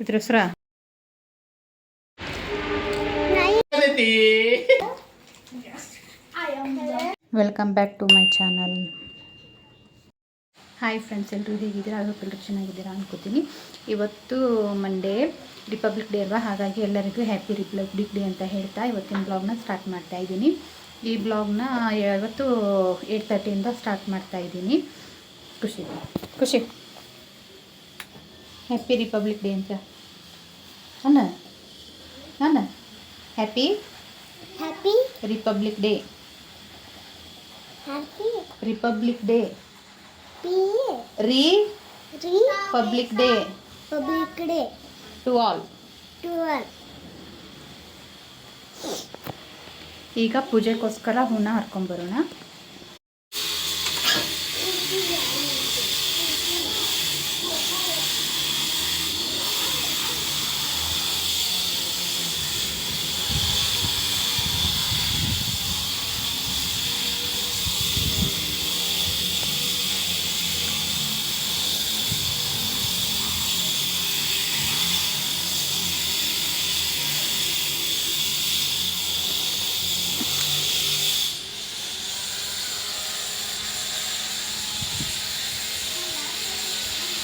ಇದ್ರ ಹೆಸ್ರ welcome back to my channel. Hi friends, ಎಲ್ಲರೂ ಹೇಗಿದ್ದೀರಾ? ಎಲ್ಲರೂ ಚೆನ್ನಾಗಿದ್ದೀರಾ ಅನ್ಕೋತೀನಿ. ಇವತ್ತು ಮಂಡೇ, ರಿಪಬ್ಲಿಕ್ ಡೇ ಅಲ್ವಾ, ಹಾಗಾಗಿ ಎಲ್ಲರಿಗೂ ಹ್ಯಾಪಿ ರಿಪಬ್ಲಿಕ್ ಡೇ ಅಂತ ಹೇಳ್ತಾ ಇವತ್ತಿನ ಬ್ಲಾಗ್ನ ಸ್ಟಾರ್ಟ್ ಮಾಡ್ತಾ ಇದ್ದೀನಿ. ಈ ಬ್ಲಾಗ್ನ ಇವತ್ತು 8:30 ಸ್ಟಾರ್ಟ್ ಮಾಡ್ತಾ ಇದ್ದೀನಿ. ಖುಷಿ ಹ್ಯಾಪಿ ರಿಪಬ್ಲಿಕ್ ಡೇ ಅಂತ ನಾನು happy republic day. Republic day republic day to all. ಈಗ ಪೂಜೆಗೋಸ್ಕರ ಹೂನ ಹರ್ಕೊಂಬರೋಣ.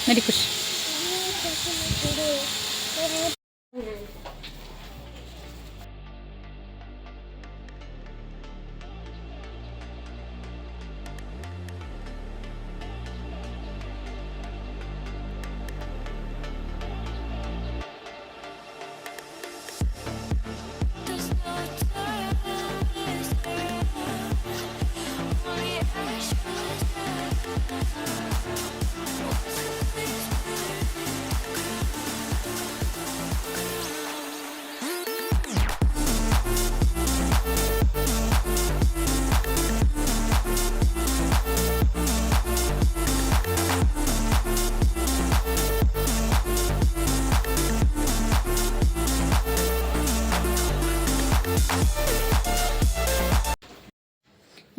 ನಡಿ ಖುಷಿ.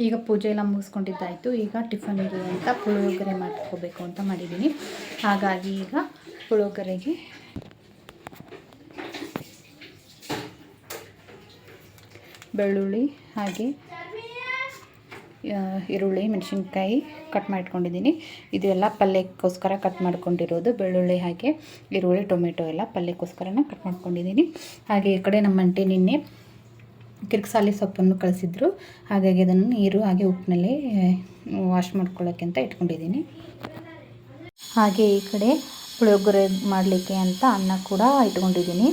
ಈಗ ಪೂಜೆ ಎಲ್ಲ ಮುಗಿಸ್ಕೊಂಡಿದ್ದಾಯಿತು. ಈಗ ಟಿಫನ್ಗೆ ಅಂತ ಪುಳಿಯೋಗರೆ ಮಾಡ್ಕೋಬೇಕು ಅಂತ ಮಾಡಿದ್ದೀನಿ. ಹಾಗಾಗಿ ಈಗ ಪುಳಿಯೋಗರೆಗೆ ಬೆಳ್ಳುಳ್ಳಿ ಹಾಗೆ ಈರುಳ್ಳಿ ಮೆಣಸಿನ್ಕಾಯಿ ಕಟ್ ಮಾಡಿಟ್ಕೊಂಡಿದ್ದೀನಿ. ಇದು ಎಲ್ಲ ಪಲ್ಯಕ್ಕೋಸ್ಕರ ಕಟ್ ಮಾಡ್ಕೊಂಡಿರೋದು. ಬೆಳ್ಳುಳ್ಳಿ ಹಾಗೆ ಈರುಳ್ಳಿ ಟೊಮೆಟೊ ಎಲ್ಲ ಪಲ್ಯಕ್ಕೋಸ್ಕರನ ಕಟ್ ಮಾಡ್ಕೊಂಡಿದ್ದೀನಿ. ಹಾಗೆ ಈ ಕಡೆ ನಮ್ಮ ಆಂಟಿ ನಿನ್ನೆ ಕಿರ್ಕಸಾಲಿ ಸೊಪ್ಪನ್ನು ಕಳಿಸಿದ್ರು. ಹಾಗಾಗಿ ಅದನ್ನು ನೀರು ಹಾಗೆ ಉಪ್ಪಿನಲ್ಲಿ ವಾಶ್ ಮಾಡ್ಕೊಳ್ಳೋಕ್ಕೆ ಅಂತ ಇಟ್ಕೊಂಡಿದ್ದೀನಿ. ಹಾಗೆ ಈ ಕಡೆ ಪುಳಿಯೋಗರೆ ಮಾಡಲಿಕ್ಕೆ ಅಂತ ಅನ್ನ ಕೂಡ ಇಟ್ಕೊಂಡಿದ್ದೀನಿ.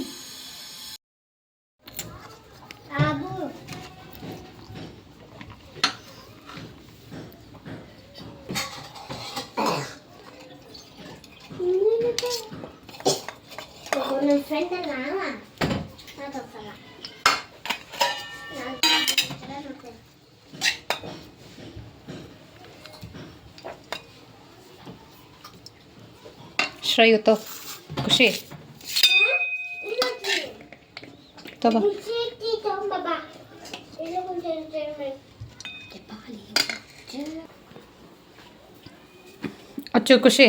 ಶ್ರೇಯುತೋ ಖುಷಿ ತಗೋ. ಅಚ್ಚು ಖುಷಿ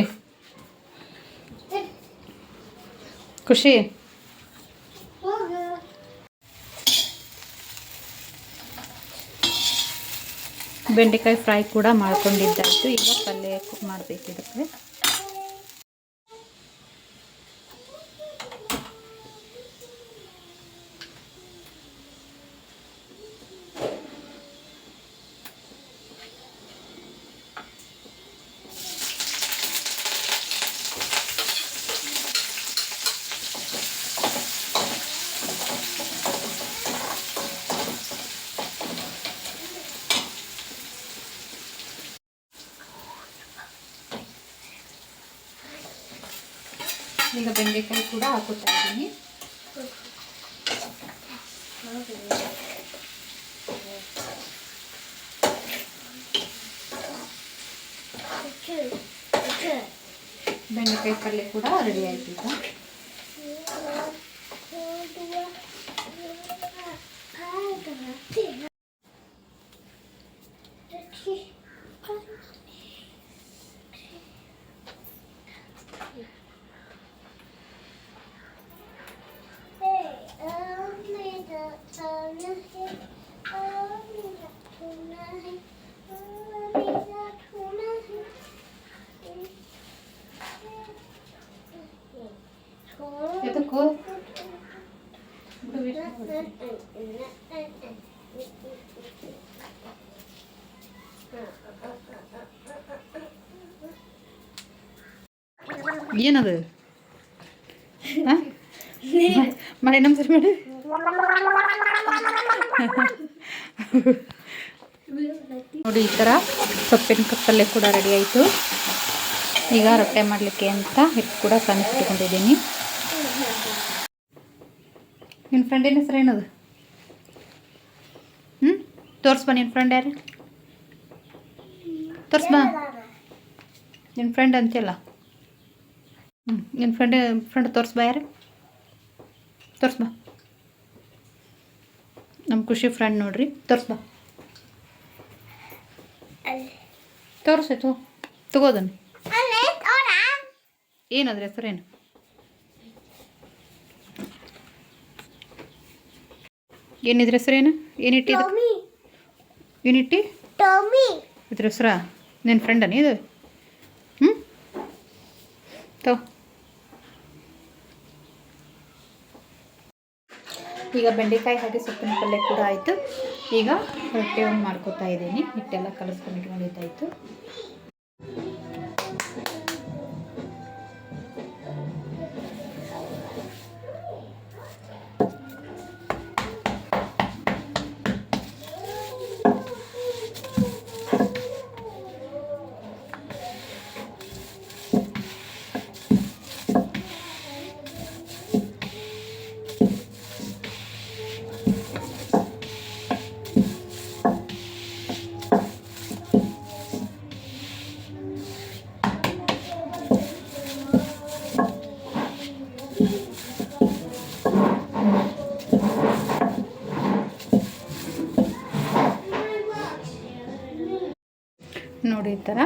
ಬೆಂಡೆಕಾಯಿ ಫ್ರೈ ಕೂಡ ಮಾಡ್ಕೊಂಡಿದ್ದಾಯಿತು. ಈಗ ಪಲ್ಯ ಮಾಡಬೇಕಿರುತ್ತೆ. ಈಗ ಬೆಂಡೆಕಾಯಿ ಕೂಡ ಹಾಕುತ್ತಾ ಇದ್ದೀನಿ. ಬೆಂಡೆಕಾಯಿ ಪಲ್ಯ ಕೂಡ ರೆಡಿ ಆಯ್ತು. ಈಗ ಎದಕ್ಕೂ ಏನದು ಮಾಡಿ ನಮಸ್ಕಾರ ಮಾಡಿ ನೋಡಿ. ಈ ಥರ ಸೊಪ್ಪಿನ ಪಲ್ಯ ಕೂಡ ರೆಡಿ ಆಯಿತು. ಈಗ ರೊಟ್ಟೆ ಮಾಡಲಿಕ್ಕೆ ಅಂತ ಹಿಟ್ಟು ಕೂಡ ತಂದಿಟ್ಕೊಂಡಿದ್ದೀನಿ. ನಿನ್ನ ಫ್ರೆಂಡಿನ ಹೆಸರು ಏನದು? ತೋರಿಸ್ಬಾ ನಿನ್ನ ಫ್ರೆಂಡ್ ಯಾರು? ತೋರಿಸ್ಬಾ ನಿನ್ನ ಫ್ರೆಂಡ್ ಅಂತಿಲ್ಲ. ನಿನ್ನ ಫ್ರೆಂಡ್ ತೋರಿಸ್ಬಾ ಯಾರು? ತೋರಿಸ್ಬಾ. ನಮ್ಮ ಖುಷಿ ಫ್ರೆಂಡ್ ನೋಡ್ರಿ, ತೋರಿಸ್ಬಾ. ತೋರಿಸಾಯ್ತು ತಗೋದನ್ನು. ಏನಾದ್ರೆ ಹೆಸರೇನು? ಏನಿದ್ರ ಹೆಸರೇನು? ಏನಿಟ್ಟಿ? ಏನಿಟ್ಟಿ ಇದ್ರ ಹೆಸ್ರಾ? ನಿನ್ನ ಫ್ರೆಂಡನೇ ಇದು? ತಗೋ. ಈಗ ಬೆಂಡೆಕಾಯಿ ಹಾಗೆ ಸೊಪ್ಪಿನ ಪಲ್ಯ ಕೂಡ ಆಯಿತು. ಈಗ ರೊಟ್ಟೆ ಒಂದು ಮಾಡ್ಕೊತಾ ಇದ್ದೀನಿ. ಹಿಟ್ಟೆಲ್ಲ ಕಲಿಸ್ಕೊಂಡು ಇಟ್ಕೊಂಡಿದ್ದಾಯಿತು. ನೋಡಿ, ಈ ಥರ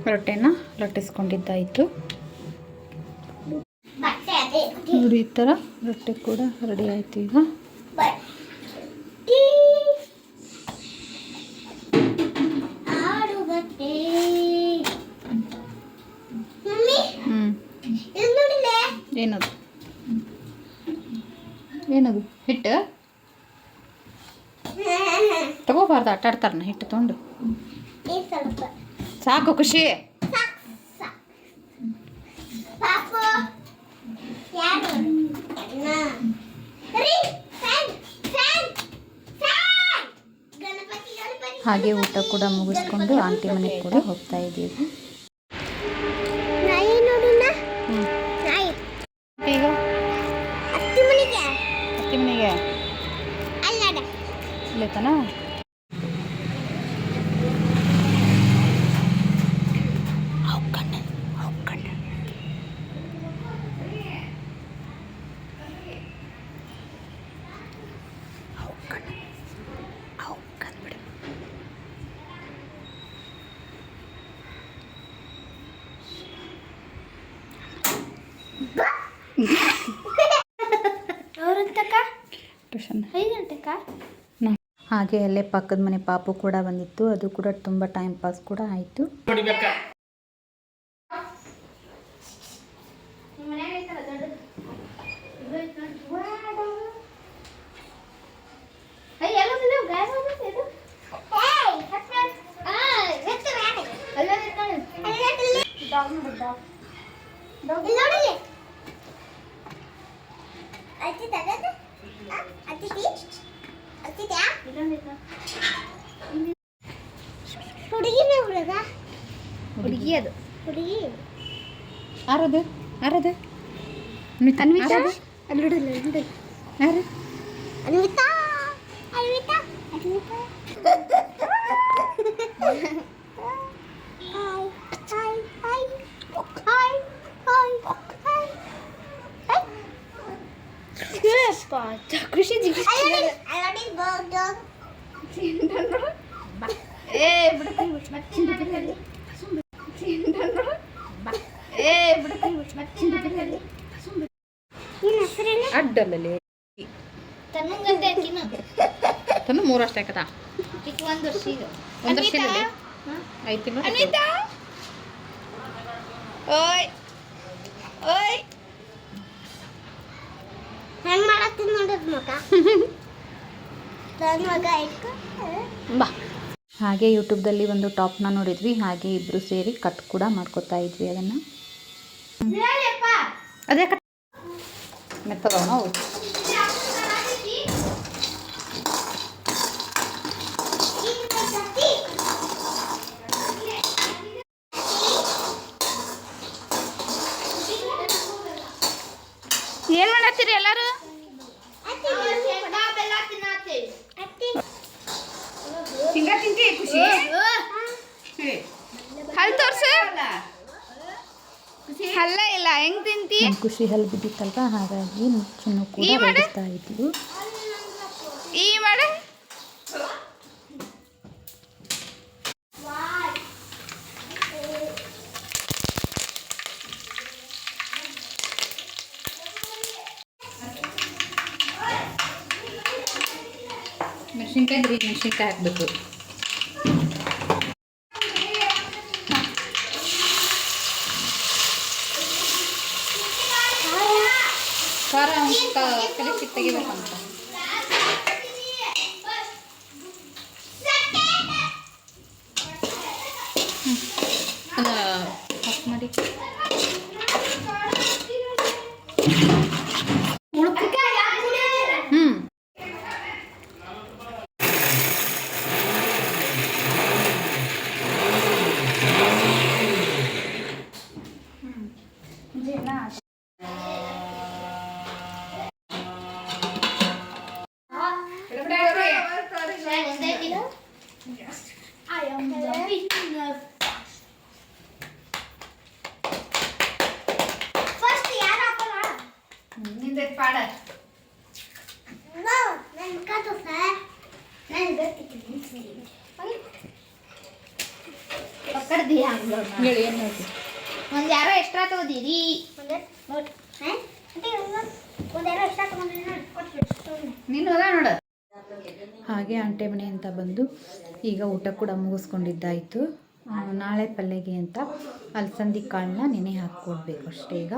ರೊಟ್ಟೆನ ಲಟ್ಟಿಸ್ಕೊಂಡಿದ್ದಾಯಿತು. ನೋಡಿ, ಈ ಥರ ರೊಟ್ಟೆ ಕೂಡ ರೆಡಿ ಆಯಿತು. ಈಗ ಏನದು ಏನದು ಹಿಟ್ಟು ತಗೋಬಾರ್ದು, ಆಟ ಆಡ್ತಾರನ ಹಿಟ್ಟು ತೊಗೊಂಡು. ಸಾಕು ಖುಷಿ. ಹಾಗೆ ಊಟ ಕೂಡ ಮುಗಿಸ್ಕೊಂಡು ಆಂಟಿ ಮನೆಗೆ ಕೂಡ ಹೋಗ್ತಾ ಇದ್ದೀವಿ. ಈಗ ಅತ್ತಿ ಮನೆಗೆ ಇಲ್ಲತನ ಹಾಗೆ ಅಲ್ಲೇ ಪಕ್ಕದ ಮನೆ ಪಾಪು ಕೂಡ ಬಂದಿತ್ತು. ಅದು ಕೂಡ ತುಂಬ ಟೈಮ್ ಪಾಸ್ ಕೂಡ ಆಯಿತು. ಹುಡುಗಿ ಅದು ಹುಡುಗಿ ಯಾರದು ಯಾರದು? ಅನ್ವಿತಾ. ಯಾರು? ಅನ್ವಿತಾ. ಖುಷಿ ಅಡ್ಡಲ್ಲೇ ತನ್ನ 3 ವರ್ಷ ಆಯ್ತದ. ಒಂದು ವರ್ಷ 5 ತಿಂಗಳು. ಓಯ್ ಓಯ್ ಬಾ. ಹಾಗೆ ಯೂಟ್ಯೂಬ್ದಲ್ಲಿ ಒಂದು ಟಾಪ್ನ ನೋಡಿದ್ವಿ, ಹಾಗೆ ಇಬ್ಬರು ಸೇರಿ ಕಟ್ ಕೂಡ ಮಾಡ್ಕೊತಾ ಇದ್ವಿ ಅದನ್ನು. ಅದೇ ಮೆತ್ತದ ನಾವು ಏನು ಮಾಡತ್ತೀರಿ ಎಲ್ಲರೂ? ಹಿಂಗ ತಿಂತಿ ಖುಷಿ? ಹಲ್ ತೋರ್ಸು. ಹಲ್ಲ ಇಲ್ಲ, ಹೆಂಗ್ ತಿಂತಿ? ಖುಷಿ ಹಲ್ ಬಿದ್ದಿತ್ತಲ್ವ, ಹಾಗಾಗಿ ಚಿನ್ನು ಕೂಡ ರೇಗಿಸ್ತಾ ಇದ್ಲು. ಈ ಮಾಡ ಮೆಣಸಿನ್ಕಾಯಿ ಬರೀ ಮೆಣಸಿನ್ಕಾಯಿ ಹಾಕಬೇಕು. ಖಾರ ಕಲಿಸಿ ತೆಗಿಬೇಕಂತ. ಆಫ್ ಮಾಡಿ. ಒಂದು ಯಾರೋ ಎಕ್ಸ್ಟ್ರಾ ತಗೋದಿರಿ. ಹಾಗೆ ಅಂಟೆ ಮನೆ ಅಂತ ಬಂದು ಈಗ ಊಟ ಕೂಡ ಮುಗಿಸ್ಕೊಂಡಿದ್ದಾಯಿತು. ನಾಳೆ ಪಲ್ಯಗೆ ಅಂತ ಅಲಸಂದಿ ಕಾಳನ್ನ ನೆನೆ ಹಾಕ್ಕೊಡ್ಬೇಕು ಅಷ್ಟೇ. ಈಗ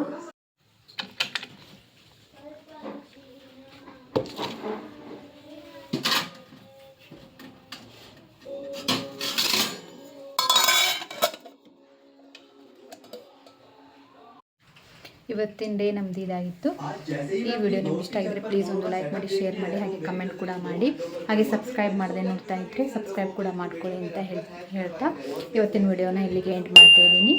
ಇವತ್ತಿನ ಡೇ ನಮ್ದು ಇದಾಗಿತ್ತು. ಈ ವಿಡಿಯೋ ನಿಮ್ಗೆ ಇಷ್ಟ ಆಗಿದ್ರೆ ಪ್ಲೀಸ್ ಒಂದು ಲೈಕ್ ಮಾಡಿ, ಶೇರ್ ಮಾಡಿ, ಹಾಗೆ ಕಮೆಂಟ್ ಕೂಡ ಮಾಡಿ. ಹಾಗೆ ಸಬ್ಸ್ಕ್ರೈಬ್ ಮಾಡದೆ ನೋಡ್ತಾ ಇದ್ದರೆ ಸಬ್ಸ್ಕ್ರೈಬ್ ಕೂಡ ಮಾಡ್ಕೊಳ್ಳಿ ಅಂತ ಹೇಳ್ತಾ ಇವತ್ತಿನ ವಿಡಿಯೋನ ಇಲ್ಲಿಗೆ ಎಂಡ್ ಮಾಡ್ತಾ ಇದ್ದೀನಿ.